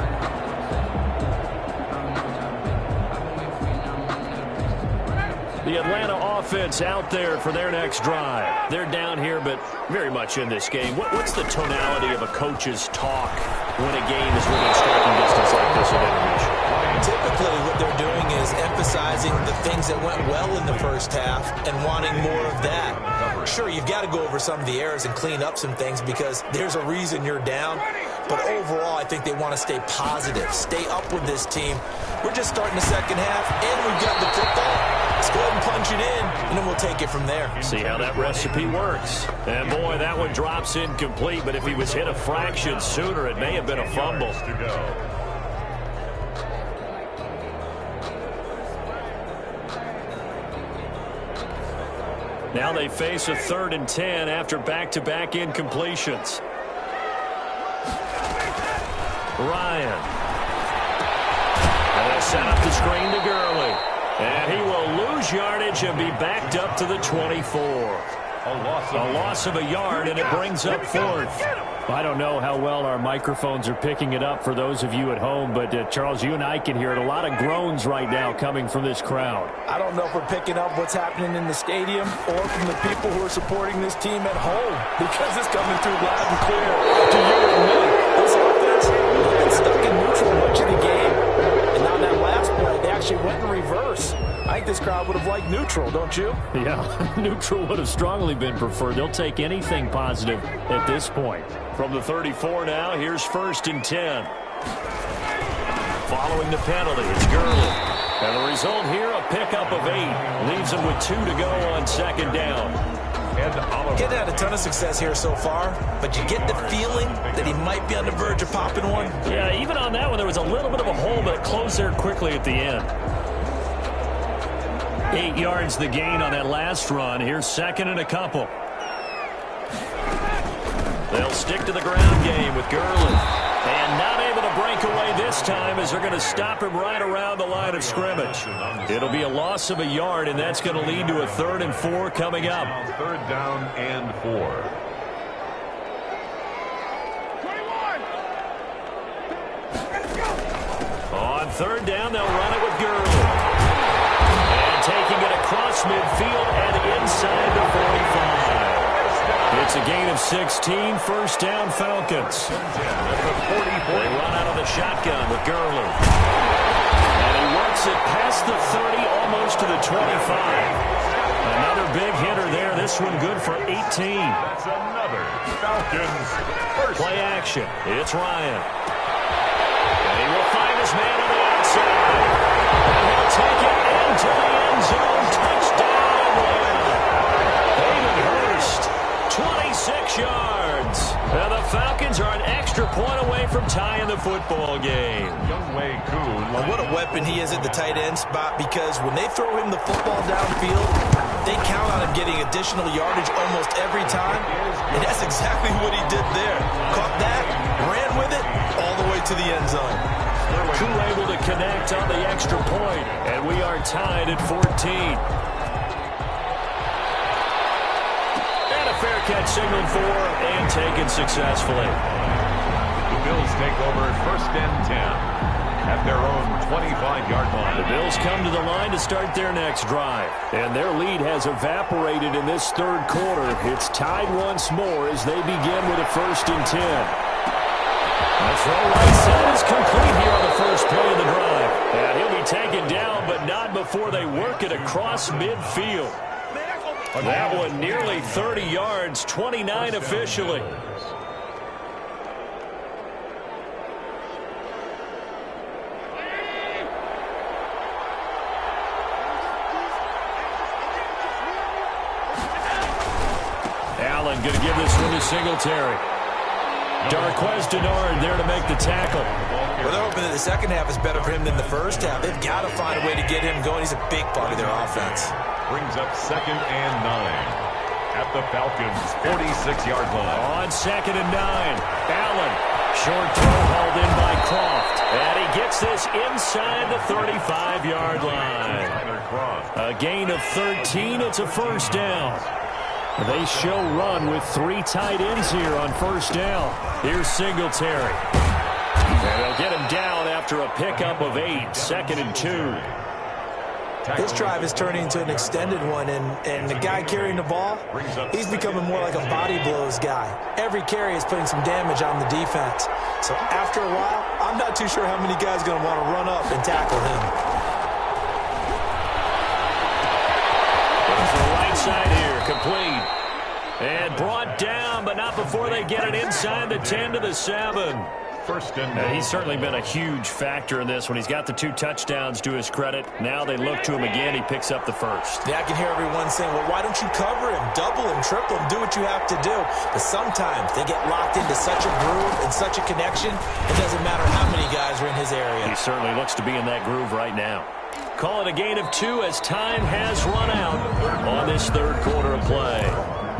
The Atlanta offense out there for their next drive. They're down here, but very much in this game. What's the tonality of a coach's talk when a game is within striking distance like this at intermission? Typically, what they're doing is emphasizing the things that went well in the first half and wanting more of that. Sure, you've got to go over some of the errors and clean up some things because there's a reason you're down. But overall, I think they want to stay positive, stay up with this team. We're just starting the second half, and we've got the football. Let's go ahead and punch it in, and then we'll take it from there. See how that recipe works. And, boy, that one drops incomplete, but if he was hit a fraction sooner, it may have been a fumble. Now they face a 3rd and 10 after back-to-back incompletions. Ryan. And they set up the screen to Gurley. And he will lose yardage and be backed up to the 24. A loss of a yard, and it brings up 4th. I don't know how well our microphones are picking it up for those of you at home, but Charles, you and I can hear it. A lot of groans right now coming from this crowd. I don't know if we're picking up what's happening in the stadium or from the people who are supporting this team at home, because it's coming through loud and clear to you and me. This offense, they've been stuck in neutral much of the game, and now that last play, they actually went in reverse. I think this crowd would have liked neutral, don't you? Yeah, neutral would have strongly been preferred. They'll take anything positive at this point. From the 34 now, here's 1st and 10. Following the penalty, it's Gurley. And the result here, a pickup of 8. Leaves him with 2 to go on 2nd down. Getting had a ton of success here so far, but you get the feeling that he might be on the verge of popping one. Yeah, even on that one, there was a little bit of a hole, but it closed there quickly at the end. 8 yards the gain on that last run. Here's 2nd and a couple. They'll stick to the ground game with Gurley. And not able to break away this time as they're going to stop him right around the line of scrimmage. It'll be a loss of a yard, and that's going to lead to a 3rd and 4 coming up. 3rd down and 4. third down, they'll run it with Gurley. And taking it across midfield and inside the 45. It's a gain of 16, first down Falcons. They run out of the shotgun with Gurley. And he works it past the 30, almost to the 25. Another big hitter there. This one good for 18. That's another Falcons first. Play action. It's Ryan. And he will find his man on the outside. And he'll take it into the end zone. Touchdown, Atlanta. David Hurst, 26 yards. And the Falcons are an extra point away from tying the football game. Youngway Kuhn. Well, what a weapon he is at the tight end spot, because when they throw him the football downfield, they count on him getting additional yardage almost every time, and that's exactly what he did there. Caught that, ran with it, all the way to the end zone. Kuhn able to connect on the extra point, and we are tied at 14. And a fair catch signaled for and taken successfully. The Bills take over first and 10. At their own 25-yard line. The Bills come to the line to start their next drive. And their lead has evaporated in this third quarter. It's tied once more as they begin with a first and 10. The throw right side is complete here on the first play of the drive. And he'll be taken down, but not before they work it across midfield. That one nearly 30 yards, 29 officially. Going to give this one to Singletary. Darquez Denard there to make the tackle. Well, they're hoping that the second half is better for him than the first half. They've got to find a way to get him going. He's a big part of their offense. Brings up second and 9 at the Falcons' 46-yard line. On second and 9, Allen. Short throw hauled in by Croft. And he gets this inside the 35-yard line. A gain of 13. It's a first down. They show run with 3 tight ends here on first down. Here's Singletary. And they'll get him down after a pickup of 8, second and 2. This drive is turning into an extended one, and the guy carrying the ball, he's becoming more like a body blows guy. Every carry is putting some damage on the defense. So after a while, I'm not too sure how many guys are going to want to run up and tackle him. Goes to the right side here, complete. And brought down, but not before they get it inside the 10 to the 7. First and he's certainly been a huge factor in this when he's got the 2 touchdowns to his credit. Now they look to him again. He picks up the first. Yeah, I can hear everyone saying, well, why don't you cover him, double him, triple him, do what you have to do. But sometimes they get locked into such a groove and such a connection, it doesn't matter how many guys are in his area. He certainly looks to be in that groove right now. Call it a gain of 2 as time has run out on this third quarter of play.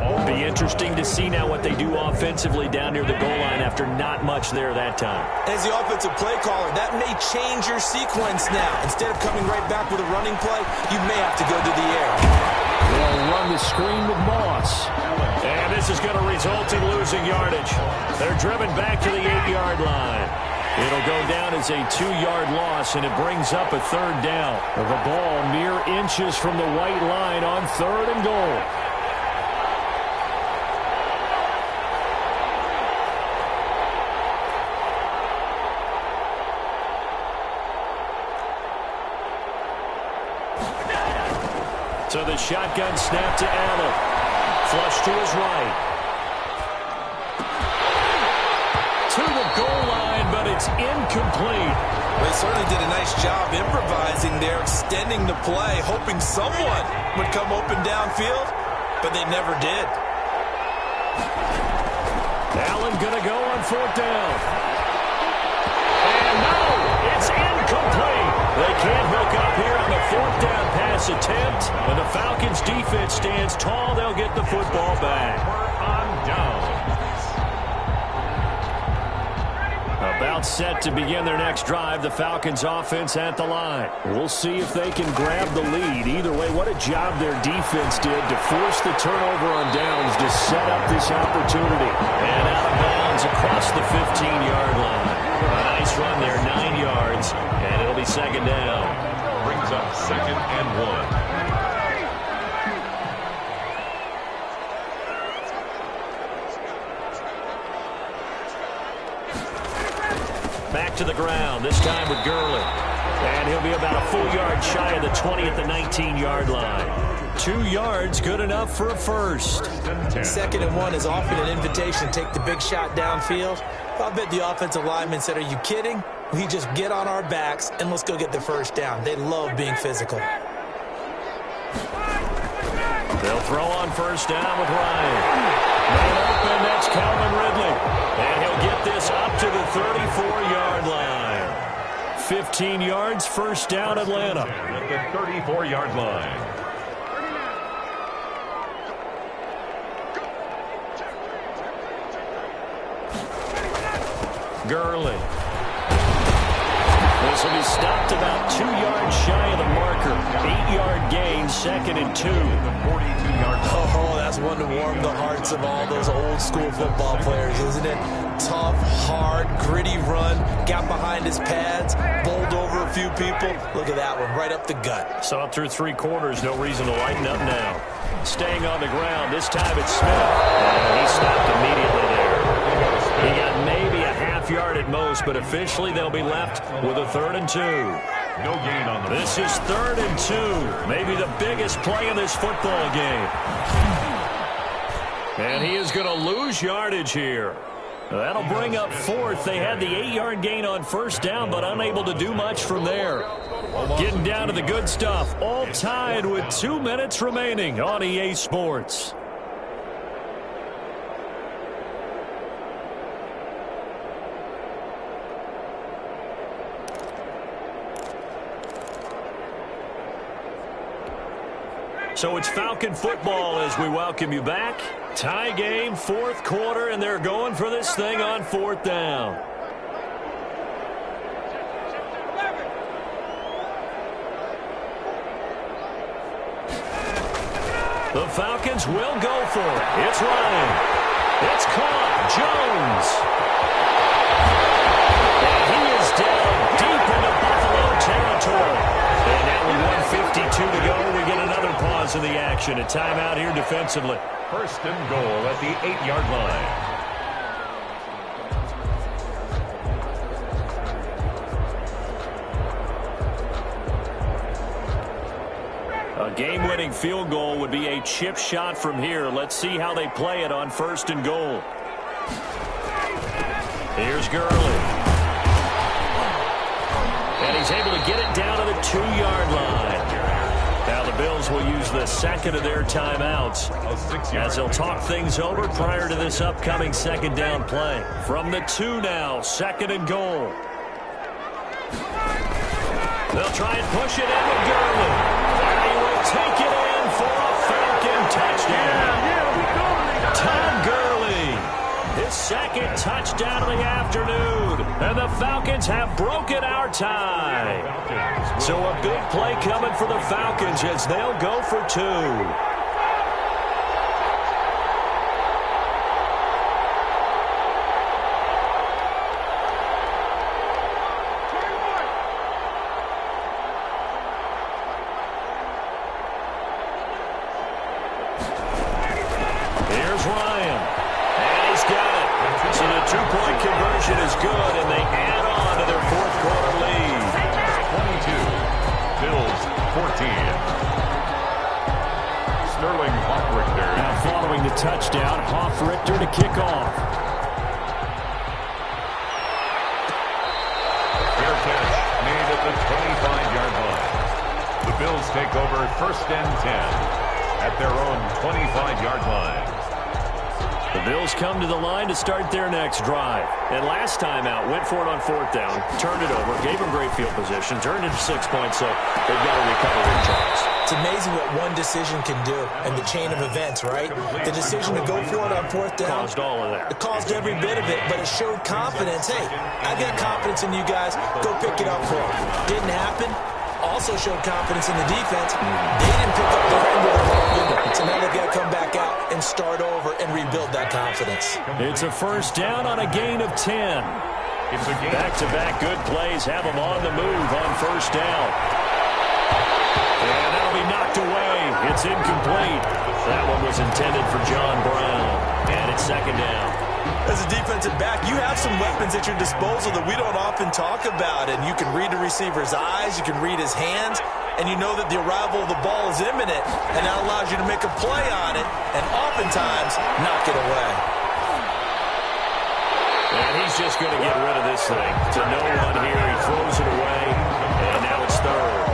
It'll be interesting to see now what they do offensively down near the goal line after not much there that time. As the offensive play caller, that may change your sequence now. Instead of coming right back with a running play, you may have to go to the air. They'll run the screen with Moss. And this is going to result in losing yardage. They're driven back to the 8-yard line. It'll go down as a 2-yard loss, and it brings up a third down. The ball mere inches from the white line on third and goal. So the shotgun snap to Allen. Flush to his right. To the goal line, but it's incomplete. They certainly did a nice job improvising there, extending the play, hoping someone would come open downfield, but they never did. Allen going to go on fourth down. And no, it's incomplete. They can't hook up here on the fourth down pass attempt. And the Falcons defense stands tall. They'll get the football back. on down. About set to begin their next drive. The Falcons offense at the line. We'll see if they can grab the lead. Either way, what a job their defense did to force the turnover on downs to set up this opportunity. And out of bounds across the 15-yard line. A nice Nice run there, 9 yards, and it'll be second down. Brings up 2nd and 1. Back to the ground, this time with Gurley. And he'll be about a full yard shy of the 20 at the 19-yard line. 2 yards, good enough for a first. 2nd and 1 is often an invitation to take the big shot downfield. I bet the offensive lineman said, are you kidding? We just get on our backs and let's go get the first down. They love being physical. They'll throw on first down with Ryan. Man open, that's Calvin Ridley. And he'll get this up to the 34-yard line. 15 yards, first down, Atlanta. At the 34-yard line. Gurley. This will be stopped about 2 yards shy of the marker. 8-yard gain, 2nd and 2. 42-yard. Oh, that's one to warm the hearts of all those old school football players, isn't it? Tough, hard, gritty run. Got behind his pads, bowled over a few people. Look at that one, right up the gut. Saw it through 3 quarters, no reason to lighten up now. Staying on the ground, this time it's Smith. And he stopped immediately there. He got maybe a half-yard at most, but officially they'll be left with a 3rd and 2. No gain on the This is 3rd and 2. Maybe the biggest play in this football game. And he is going to lose yardage here. That'll bring up 4th. They had the 8-yard gain on first down, but unable to do much from there. Getting down to the good stuff. All tied with 2 minutes remaining on EA Sports. So it's Falcon football as we welcome you back. Tie game, 4th quarter, and they're going for this thing on 4th down. The Falcons will go for it. It's Ryan. It's caught. Jones. And he is down deep into Buffalo territory. And now with 1:52 to go, we get another pause in the action. A timeout here defensively. 1st and goal at the 8-yard line. A game-winning field goal would be a chip shot from here. Let's see how they play it on 1st and goal. Here's Gurley. And he's able to get it down to the 2-yard line. Now the Bills will use the 2nd of their timeouts as they'll talk things over prior to this upcoming 2nd down play. From the 2 now, 2nd and goal. They'll try and push it in with Gurley. And he will take it in for a Falcon touchdown. Tom Gurley, his 2nd touchdown of the afternoon. And the Falcons have broken our tie. So a big play coming for the Falcons as they'll go for 2. Here's Ryan. And he's got it. So the 2-point conversion is good, and they add on to their 4th quarter lead. 22. Bills 14. Sterling Hoffrichter. Now following the touchdown, Hoffrichter to kick off. Fair catch made at the 25-yard line. The Bills take over 1st and 10 at their own 25-yard line. The Bills come to the line to start their next drive. And last time out, went for it on 4th down, turned it over, gave them great field position, turned it to 6 points, so they've got to recover their chance. It's amazing what one decision can do in the chain of events, right? The decision to go for it on 4th down. Caused all of that. It caused every bit of it, but it showed confidence. Hey, I got confidence in you guys. Go pick it up for them. Didn't happen. Also showed confidence in the defense. They didn't pick up their end of the bargain, so now they've got to come back out and start over and rebuild that confidence. It's a 1st down on a gain of 10. It's a game. Back-to-back good plays have them on the move on first down. And that'll be knocked away. It's incomplete. That one was intended for John Brown. And it's second down. As a defensive back, you have some weapons at your disposal that we don't often talk about. And you can read the receiver's eyes, you can read his hands, and you know that the arrival of the ball is imminent, and that allows you to make a play on it and oftentimes knock it away. And he's just going to get rid of this thing. To no one here. He throws it away. And now it's third.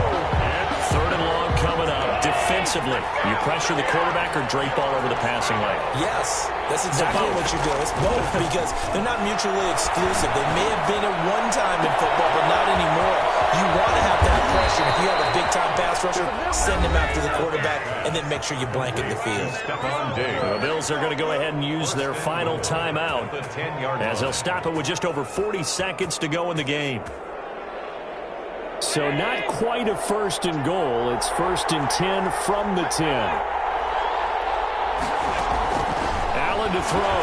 And third and long coming up. Defensively, you pressure the quarterback or drape all over the passing lane? Yes, that's exactly what you do. It's both because they're not mutually exclusive. They may have been at one time in football, but not anymore. You want to have that pressure. If you have a big-time pass rusher, send him after the quarterback, and then make sure you blanket the field. The Bills are going to go ahead and use their final timeout as they'll stop it with just over 40 seconds to go in the game. So not quite a first and goal. It's first and 10 from the 10. Allen to throw.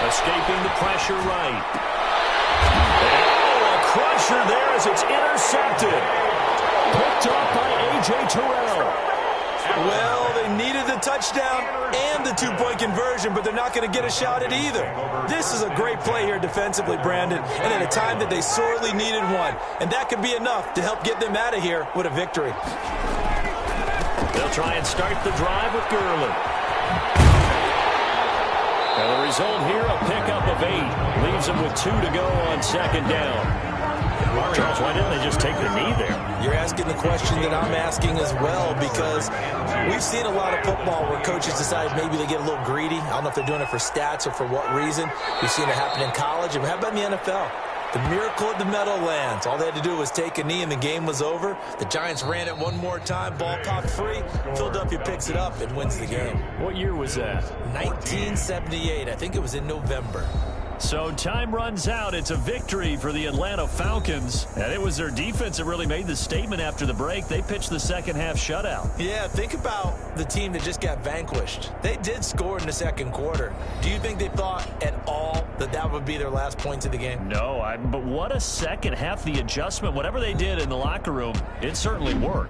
Escaping the pressure right. Oh, a crusher there as it's intercepted. Picked up by A.J. Terrell. Well, they needed the touchdown and the two-point conversion, but they're not going to get a shot at either. This is a great play here defensively, Brandon, and at a time that they sorely needed one. And that could be enough to help get them out of here with a victory. They'll try and start the drive with Gurley. And the result here, a pickup of 8. Leaves them with 2 to go on second down. Charles, why didn't they just take the knee there? You're asking the question that I'm asking as well, because we've seen a lot of football where coaches decide maybe they get a little greedy. I don't know if they're doing it for stats or for what reason. We've seen it happen in college. And how about in the NFL? The miracle of the Meadowlands. All they had to do was take a knee and the game was over. The Giants ran it one more time. Ball popped free. Philadelphia picks it up and wins the game. What year was that? 1978. I think it was in November. So time runs out. It's a victory for the Atlanta Falcons. And it was their defense that really made the statement after the break. They pitched the second half shutout. Yeah, think about the team that just got vanquished. They did score in the second quarter. Do you think they thought at all that that would be their last points of the game? No, but what a second half. The adjustment, whatever they did in the locker room, it certainly worked.